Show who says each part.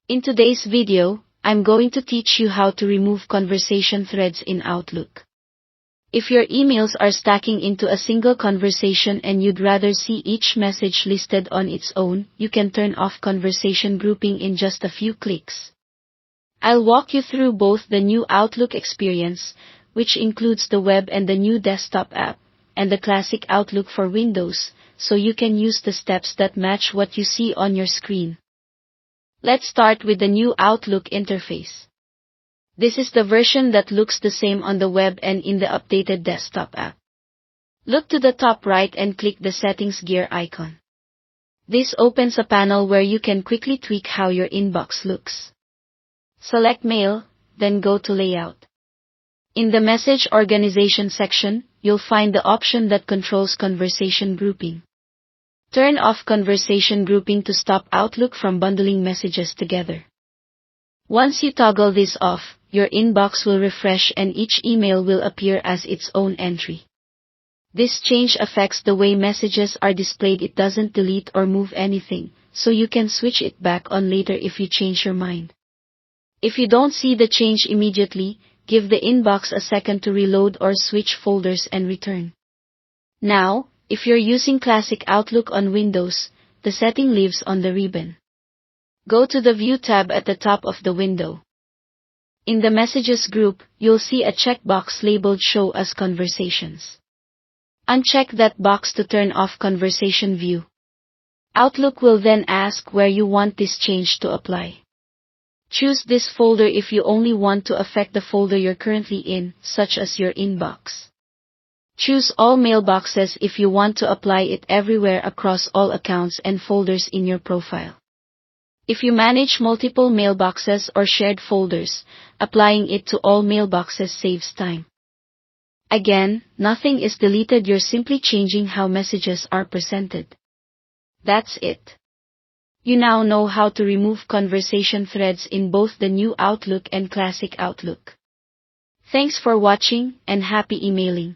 Speaker 1: In today's video, I'm going to teach you how to remove conversation threads in Outlook. If your emails are stacking into a single conversation and you'd rather see each message listed on its own, you can turn off conversation grouping in just a few clicks. I'll walk you through both the new Outlook experience, which includes the web and the new desktop app, and the classic Outlook for Windows, so you can use the steps that match what you see on your screen. Let's start with the new Outlook interface. This is the version that looks the same on the web and in the updated desktop app. Look to the top right and click the Settings gear icon. This opens a panel where you can quickly tweak how your inbox looks. Select Mail, then go to Layout. In the Message Organization section, you'll find the option that controls conversation grouping. Turn off conversation grouping to stop Outlook from bundling messages together. Once you toggle this off, your inbox will refresh and each email will appear as its own entry. This change affects the way messages are displayed. It doesn't delete or move anything, so you can switch it back on later if you change your mind. If you don't see the change immediately, give the inbox a second to reload or switch folders and return. Now, if you're using Classic Outlook on Windows, the setting lives on the ribbon. Go to the View tab at the top of the window. In the Messages group, you'll see a checkbox labeled Show as Conversations. Uncheck that box to turn off Conversation View. Outlook will then ask where you want this change to apply. Choose this folder if you only want to affect the folder you're currently in, such as your inbox. Choose All Mailboxes if you want to apply it everywhere across all accounts and folders in your profile. If you manage multiple mailboxes or shared folders, applying it to all mailboxes saves time. Again, nothing is deleted, you're simply changing how messages are presented. That's it. You now know how to remove conversation threads in both the new Outlook and Classic Outlook. Thanks for watching and happy emailing.